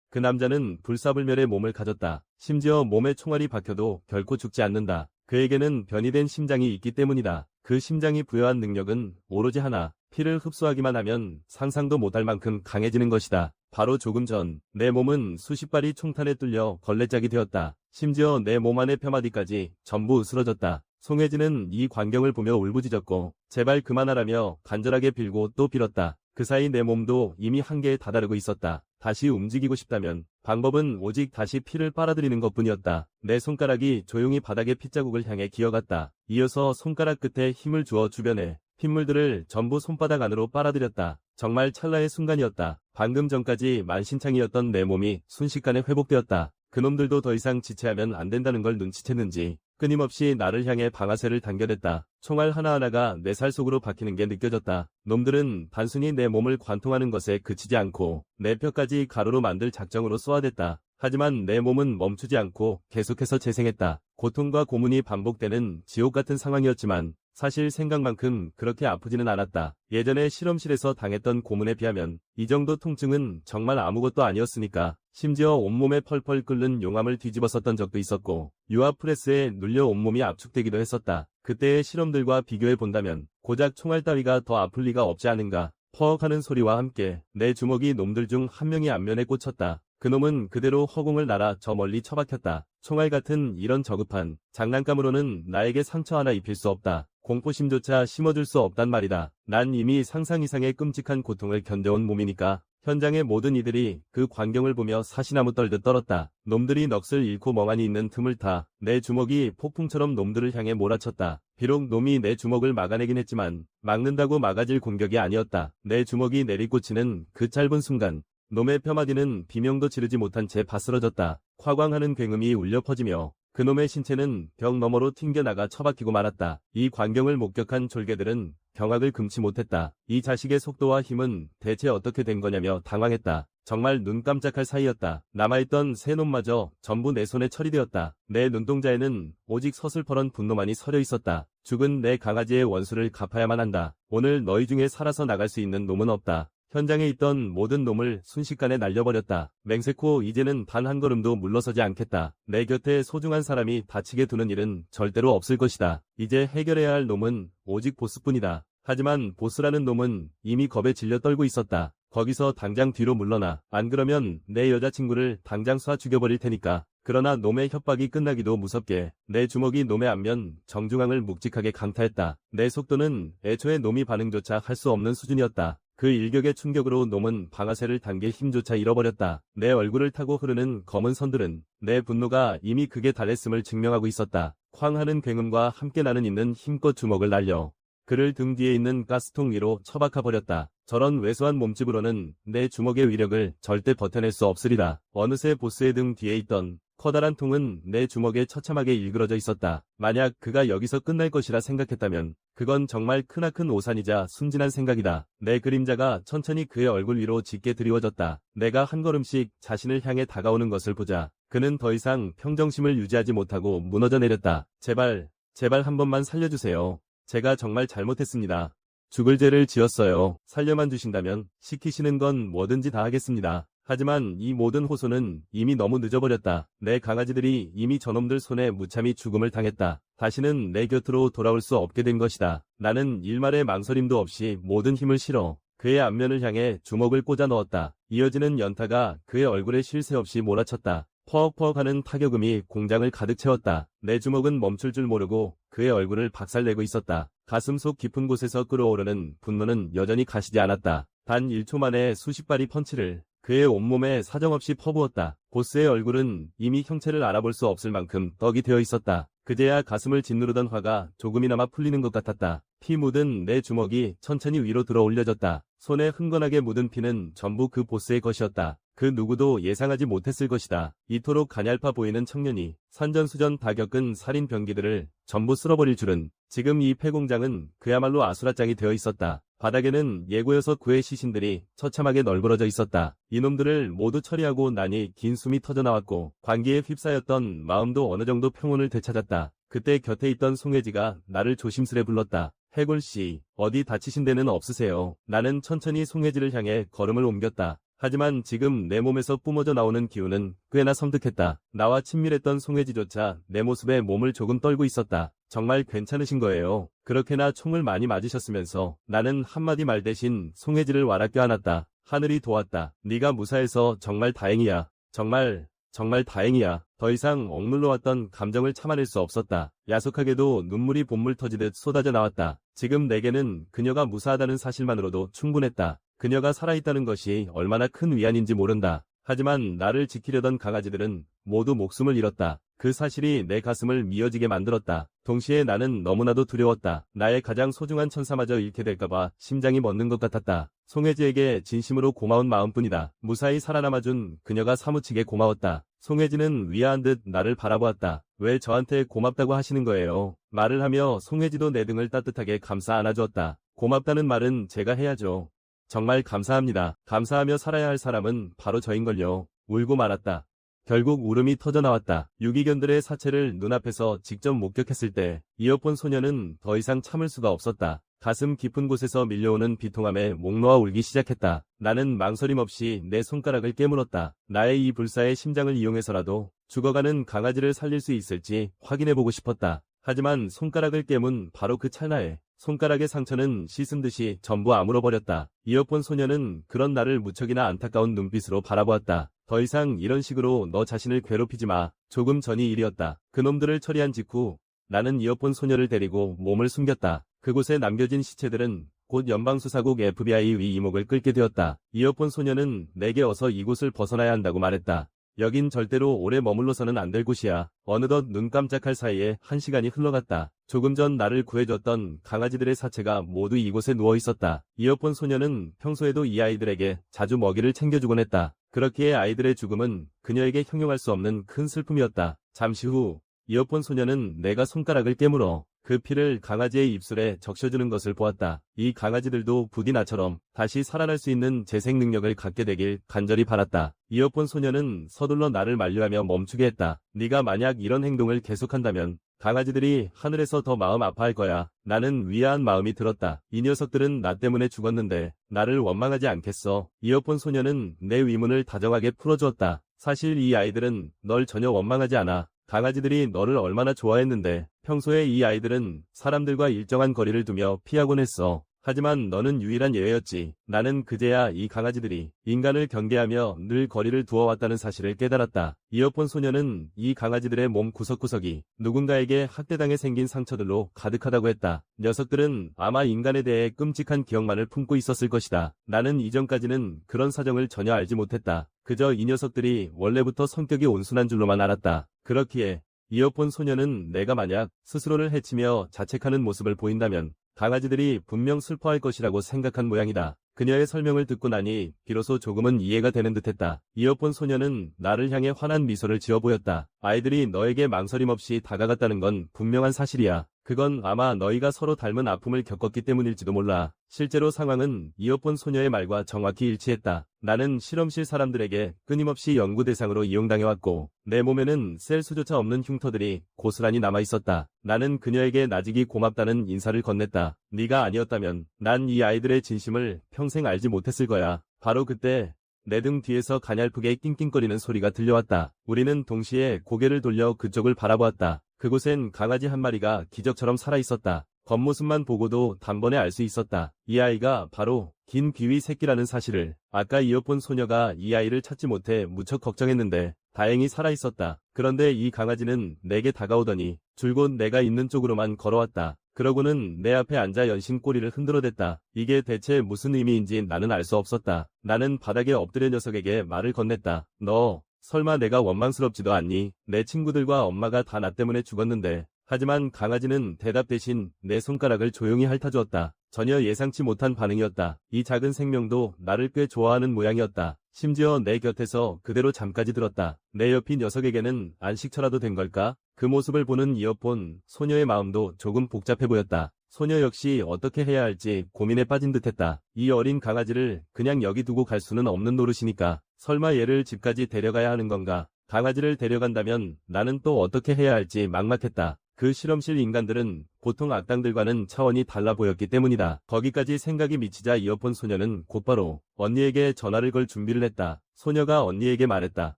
그 남자는 불사불멸의 몸을 가졌다. 심지어 몸에 총알이 박혀도 결코 죽지 않는다. 그에게는 변이된 심장이 있기 때문이다. 그 심장이 부여한 능력은 오로지 하나, 피를 흡수하기만 하면 상상도 못할 만큼 강해지는 것이다. 바로 조금 전 내 몸은 수십 발이 총탄에 뚫려 걸레짝이 되었다. 심지어 내 몸 안의 뼈마디까지 전부 으스러졌다. 송혜진은 이 광경을 보며 울부짖었고 제발 그만하라며 간절하게 빌고 또 빌었다. 그 사이 내 몸도 이미 한계에 다다르고 있었다. 다시 움직이고 싶다면 방법은 오직 다시 피를 빨아들이는 것뿐이었다. 내 손가락이 조용히 바닥의 핏자국을 향해 기어갔다. 이어서 손가락 끝에 힘을 주어 주변에 핏물들을 전부 손바닥 안으로 빨아들였다. 정말 찰나의 순간이었다. 방금 전까지 만신창이었던 내 몸이 순식간에 회복되었다. 그놈들도 더 이상 지체하면 안 된다는 걸 눈치챘는지 끊임없이 나를 향해 방아쇠를 당겨댔다. 총알 하나하나가 내 살 속으로 박히는 게 느껴졌다. 놈들은 단순히 내 몸을 관통하는 것에 그치지 않고 내 뼈까지 가루로 만들 작정으로 쏘아댔다. 하지만 내 몸은 멈추지 않고 계속해서 재생했다. 고통과 고문이 반복되는 지옥 같은 상황이었지만 사실 생각만큼 그렇게 아프지는 않았다. 예전에 실험실에서 당했던 고문에 비하면 이 정도 통증은 정말 아무것도 아니었으니까. 심지어 온몸에 펄펄 끓는 용암을 뒤집었었던 적도 있었고 유압 프레스에 눌려 온몸이 압축되기도 했었다. 그때의 실험들과 비교해 본다면 고작 총알 따위가 더 아플 리가 없지 않은가. 퍽 하는 소리와 함께 내 주먹이 놈들 중 한 명이 앞면에 꽂혔다. 그놈은 그대로 허공을 날아 저 멀리 처박혔다. 총알 같은 이런 저급한 장난감으로는 나에게 상처 하나 입힐 수 없다. 공포심조차 심어줄 수 없단 말이다. 난 이미 상상 이상의 끔찍한 고통을 견뎌온 몸이니까. 현장의 모든 이들이 그 광경을 보며 사시나무 떨듯 떨었다. 놈들이 넋을 잃고 멍하니 있는 틈을 타 내 주먹이 폭풍처럼 놈들을 향해 몰아쳤다. 비록 놈이 내 주먹을 막아내긴 했지만 막는다고 막아질 공격이 아니었다. 내 주먹이 내리꽂히는 그 짧은 순간 놈의 뼈마디는 비명도 지르지 못한 채 바스러졌다. 화광하는 굉음이 울려 퍼지며 그놈의 신체는 벽 너머로 튕겨나가 처박히고 말았다. 이 광경을 목격한 졸개들은 경악을 금치 못했다. 이 자식의 속도와 힘은 대체 어떻게 된 거냐며 당황했다. 정말 눈 깜짝할 사이였다. 남아있던 세 놈마저 전부 내 손에 처리되었다. 내 눈동자에는 오직 서슬퍼런 분노만이 서려 있었다. 죽은 내 강아지의 원수를 갚아야만 한다. 오늘 너희 중에 살아서 나갈 수 있는 놈은 없다. 현장에 있던 모든 놈을 순식간에 날려버렸다. 맹세코 이제는 단 한 걸음도 물러서지 않겠다. 내 곁에 소중한 사람이 다치게 두는 일은 절대로 없을 것이다. 이제 해결해야 할 놈은 오직 보스뿐이다. 하지만 보스라는 놈은 이미 겁에 질려 떨고 있었다. 거기서 당장 뒤로 물러나. 안 그러면 내 여자친구를 당장 쏴 죽여버릴 테니까. 그러나 놈의 협박이 끝나기도 무섭게 내 주먹이 놈의 안면 정중앙을 묵직하게 강타했다. 내 속도는 애초에 놈이 반응조차 할 수 없는 수준이었다. 그 일격의 충격으로 놈은 방아쇠를 당길 힘조차 잃어버렸다. 내 얼굴을 타고 흐르는 검은 선들은 내 분노가 이미 극에 달했음을 증명하고 있었다. 쾅 하는 굉음과 함께 나는 있는 힘껏 주먹을 날려 그를 등 뒤에 있는 가스통 위로 처박아버렸다. 저런 왜소한 몸집으로는 내 주먹의 위력을 절대 버텨낼 수 없으리라. 어느새 보스의 등 뒤에 있던 커다란 통은 내 주먹에 처참하게 일그러져 있었다. 만약 그가 여기서 끝날 것이라 생각했다면 그건 정말 크나큰 오산이자 순진한 생각이다. 내 그림자가 천천히 그의 얼굴 위로 짙게 드리워졌다. 내가 한 걸음씩 자신을 향해 다가오는 것을 보자 그는 더 이상 평정심을 유지하지 못하고 무너져 내렸다. 제발 한 번만 살려주세요. 제가 정말 잘못했습니다. 죽을 죄를 지었어요. 살려만 주신다면 시키시는 건 뭐든지 다 하겠습니다. 하지만 이 모든 호소는 이미 너무 늦어버렸다. 내 강아지들이 이미 저놈들 손에 무참히 죽음을 당했다. 다시는 내 곁으로 돌아올 수 없게 된 것이다. 나는 일말의 망설임도 없이 모든 힘을 실어 그의 앞면을 향해 주먹을 꽂아 넣었다. 이어지는 연타가 그의 얼굴에 쉴 새 없이 몰아쳤다. 퍽퍽 하는 타격음이 공장을 가득 채웠다. 내 주먹은 멈출 줄 모르고 그의 얼굴을 박살내고 있었다. 가슴속 깊은 곳에서 끓어오르는 분노는 여전히 가시지 않았다. 단 1초 만에 수십 발이 펀치를 그의 온몸에 사정없이 퍼부었다. 보스의 얼굴은 이미 형체를 알아볼 수 없을 만큼 떡이 되어 있었다. 그제야 가슴을 짓누르던 화가 조금이나마 풀리는 것 같았다. 피 묻은 내 주먹이 천천히 위로 들어 올려졌다. 손에 흥건하게 묻은 피는 전부 그 보스의 것이었다. 그 누구도 예상하지 못했을 것이다. 이토록 가냘파 보이는 청년이 산전수전 다 겪은 살인 병기들을 전부 쓸어버릴 줄은. 지금 이 폐공장은 그야말로 아수라장이 되어 있었다. 바닥에는 예고여서 구의 시신들이 처참하게 널브러져 있었다. 이놈들을 모두 처리하고 나니 긴 숨이 터져나왔고 관기에 휩싸였던 마음도 어느 정도 평온을 되찾았다. 그때 곁에 있던 송혜지가 나를 조심스레 불렀다. 해골씨, 어디 다치신 데는 없으세요? 나는 천천히 송혜지를 향해 걸음을 옮겼다. 하지만 지금 내 몸에서 뿜어져 나오는 기운은 꽤나 섬뜩했다. 나와 친밀했던 송혜지조차 내 모습에 몸을 조금 떨고 있었다. 정말 괜찮으신 거예요. 그렇게나 총을 많이 맞으셨으면서. 나는 한마디 말 대신 송혜지를 와라 껴안았다. 하늘이 도왔다. 네가 무사해서 정말 다행이야. 정말 다행이야. 더 이상 억눌러왔던 감정을 참아낼 수 없었다. 야속하게도 눈물이 봇물 터지듯 쏟아져 나왔다. 지금 내게는 그녀가 무사하다는 사실만으로도 충분했다. 그녀가 살아있다는 것이 얼마나 큰 위안인지 모른다. 하지만 나를 지키려던 강아지들은 모두 목숨을 잃었다. 그 사실이 내 가슴을 미어지게 만들었다. 동시에 나는 너무나도 두려웠다. 나의 가장 소중한 천사마저 잃게 될까봐 심장이 멎는 것 같았다. 송혜지에게 진심으로 고마운 마음뿐이다. 무사히 살아남아준 그녀가 사무치게 고마웠다. 송혜지는 위아한 듯 나를 바라보았다. 왜 저한테 고맙다고 하시는 거예요? 말을 하며 송혜지도 내 등을 따뜻하게 감싸 안아주었다. 고맙다는 말은 제가 해야죠. 정말 감사합니다. 감사하며 살아야 할 사람은 바로 저인걸요. 울고 말았다. 결국 울음이 터져나왔다. 유기견들의 사체를 눈앞에서 직접 목격했을 때 이어폰 소녀는 더 이상 참을 수가 없었다. 가슴 깊은 곳에서 밀려오는 비통함에 목 놓아 울기 시작했다. 나는 망설임 없이 내 손가락을 깨물었다. 나의 이 불사의 심장을 이용해서라도 죽어가는 강아지를 살릴 수 있을지 확인해보고 싶었다. 하지만 손가락을 깨문 바로 그 찰나에 손가락의 상처는 씻은 듯이 전부 아물어버렸다. 이어폰 소녀는 그런 나를 무척이나 안타까운 눈빛으로 바라보았다. 더 이상 이런 식으로 너 자신을 괴롭히지 마. 조금 전이 일이었다. 그놈들을 처리한 직후 나는 이어폰 소녀를 데리고 몸을 숨겼다. 그곳에 남겨진 시체들은 곧 연방수사국 FBI 위 이목을 끌게 되었다. 이어폰 소녀는 내게 어서 이곳을 벗어나야 한다고 말했다. 여긴 절대로 오래 머물러서는 안 될 곳이야. 어느덧 눈 깜짝할 사이에 1시간이 흘러갔다. 조금 전 나를 구해줬던 강아지들의 사체가 모두 이곳에 누워 있었다. 이어폰 소녀는 평소에도 이 아이들에게 자주 먹이를 챙겨주곤 했다. 그렇기에 아이들의 죽음은 그녀에게 형용할 수 없는 큰 슬픔이었다. 잠시 후 이어폰 소녀는 내가 손가락을 깨물어 그 피를 강아지의 입술에 적셔주는 것을 보았다. 이 강아지들도 부디 나처럼 다시 살아날 수 있는 재생 능력을 갖게 되길 간절히 바랐다. 이어폰 소녀는 서둘러 나를 만류하며 멈추게 했다. 네가 만약 이런 행동을 계속한다면 강아지들이 하늘에서 더 마음 아파할 거야. 나는 위아한 마음이 들었다. 이 녀석들은 나 때문에 죽었는데 나를 원망하지 않겠어. 이어폰 소녀는 내 위문을 다정하게 풀어주었다. 사실 이 아이들은 널 전혀 원망하지 않아. 강아지들이 너를 얼마나 좋아했는데 평소에 이 아이들은 사람들과 일정한 거리를 두며 피하곤 했어. 하지만 너는 유일한 예외였지. 나는 그제야 이 강아지들이 인간을 경계하며 늘 거리를 두어왔다는 사실을 깨달았다. 이어폰 소녀는 이 강아지들의 몸 구석구석이 누군가에게 학대당해 생긴 상처들로 가득하다고 했다. 녀석들은 아마 인간에 대해 끔찍한 기억만을 품고 있었을 것이다. 나는 이전까지는 그런 사정을 전혀 알지 못했다. 그저 이 녀석들이 원래부터 성격이 온순한 줄로만 알았다. 그렇기에 이어폰 소녀는 내가 만약 스스로를 해치며 자책하는 모습을 보인다면 강아지들이 분명 슬퍼할 것이라고 생각한 모양이다. 그녀의 설명을 듣고 나니 비로소 조금은 이해가 되는 듯했다. 이어폰 소녀는 나를 향해 환한 미소를 지어 보였다. 아이들이 너에게 망설임 없이 다가갔다는 건 분명한 사실이야. 그건 아마 너희가 서로 닮은 아픔을 겪었기 때문일지도 몰라. 실제로 상황은 이어폰 소녀의 말과 정확히 일치했다. 나는 실험실 사람들에게 끊임없이 연구 대상으로 이용당해왔고 내 몸에는 셀 수조차 없는 흉터들이 고스란히 남아있었다. 나는 그녀에게 나직이 고맙다는 인사를 건넸다. 네가 아니었다면 난 이 아이들의 진심을 평생 알지 못했을 거야. 바로 그때 내 등 뒤에서 가냘프게 낑낑거리는 소리가 들려왔다. 우리는 동시에 고개를 돌려 그쪽을 바라보았다. 그곳엔 강아지 한 마리가 기적처럼 살아있었다. 겉모습만 보고도 단번에 알 수 있었다. 이 아이가 바로 긴 귀위 새끼라는 사실을. 아까 이어폰 소녀가 이 아이를 찾지 못해 무척 걱정했는데 다행히 살아있었다. 그런데 이 강아지는 내게 다가오더니 줄곧 내가 있는 쪽으로만 걸어왔다. 그러고는 내 앞에 앉아 연신 꼬리를 흔들어댔다. 이게 대체 무슨 의미인지 나는 알 수 없었다. 나는 바닥에 엎드려 녀석에게 말을 건넸다. 너 설마 내가 원망스럽지도 않니? 내 친구들과 엄마가 다 나 때문에 죽었는데. 하지만 강아지는 대답 대신 내 손가락을 조용히 핥아주었다. 전혀 예상치 못한 반응이었다. 이 작은 생명도 나를 꽤 좋아하는 모양이었다. 심지어 내 곁에서 그대로 잠까지 들었다. 내 옆인 녀석에게는 안식처라도 된 걸까? 그 모습을 보는 이어폰 소녀의 마음도 조금 복잡해 보였다. 소녀 역시 어떻게 해야 할지 고민에 빠진 듯했다. 이 어린 강아지를 그냥 여기 두고 갈 수는 없는 노릇이니까. 설마 얘를 집까지 데려가야 하는 건가? 강아지를 데려간다면 나는 또 어떻게 해야 할지 막막했다. 그 실험실 인간들은 보통 악당들과는 차원이 달라 보였기 때문이다. 거기까지 생각이 미치자 이어폰 소녀는 곧바로 언니에게 전화를 걸 준비를 했다. 소녀가 언니에게 말했다.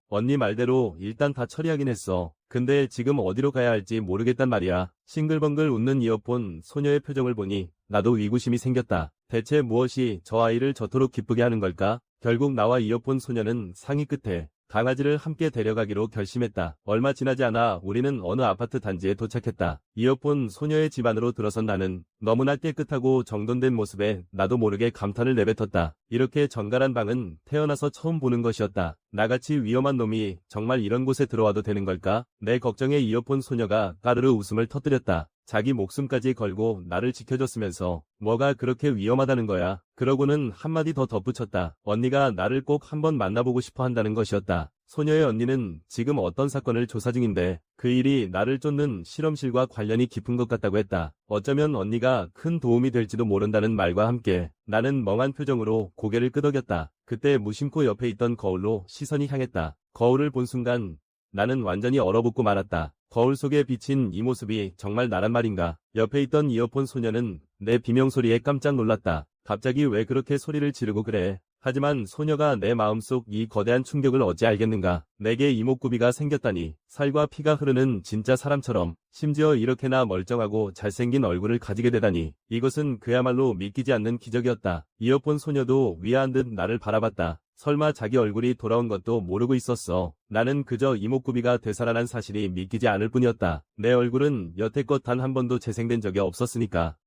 언니 말대로 일단 다 처리하긴 했어. 근데 지금 어디로 가야 할지 모르겠단 말이야. 싱글벙글 웃는 이어폰 소녀의 표정을 보니 나도 의구심이 생겼다. 대체 무엇이 저 아이를 저토록 기쁘게 하는 걸까? 결국 나와 이어폰 소녀는 상의 끝에 강아지를 함께 데려가기로 결심했다. 얼마 지나지 않아 우리는 어느 아파트 단지에 도착했다. 이어폰 소녀의 집 안으로 들어선 나는 너무나 깨끗하고 정돈된 모습에 나도 모르게 감탄을 내뱉었다. 이렇게 정갈한 방은 태어나서 처음 보는 것이었다. 나같이 위험한 놈이 정말 이런 곳에 들어와도 되는 걸까? 내 걱정에 이어폰 소녀가 까르르 웃음을 터뜨렸다. 자기 목숨까지 걸고 나를 지켜줬으면서 뭐가 그렇게 위험하다는 거야. 그러고는 한마디 더 덧붙였다. 언니가 나를 꼭 한번 만나보고 싶어 한다는 것이었다. 소녀의 언니는 지금 어떤 사건을 조사 중인데 그 일이 나를 쫓는 실험실과 관련이 깊은 것 같다고 했다. 어쩌면 언니가 큰 도움이 될지도 모른다는 말과 함께 나는 멍한 표정으로 고개를 끄덕였다. 그때 무심코 옆에 있던 거울로 시선이 향했다. 거울을 본 순간 나는 완전히 얼어붙고 말았다. 거울 속에 비친 이 모습이 정말 나란 말인가. 옆에 있던 이어폰 소녀는 내 비명소리에 깜짝 놀랐다. 갑자기 왜 그렇게 소리를 지르고 그래. 하지만 소녀가 내 마음속 이 거대한 충격을 어찌 알겠는가. 내게 이목구비가 생겼다니. 살과 피가 흐르는 진짜 사람처럼, 심지어 이렇게나 멀쩡하고 잘생긴 얼굴을 가지게 되다니. 이것은 그야말로 믿기지 않는 기적이었다. 이어폰 소녀도 위아한 듯 나를 바라봤다. 설마 자기 얼굴이 돌아온 것도 모르고 있었어. 나는 그저 이목구비가 되살아난 사실이 믿기지 않을 뿐이었다. 내 얼굴은 여태껏 단 한 번도 재생된 적이 없었으니까.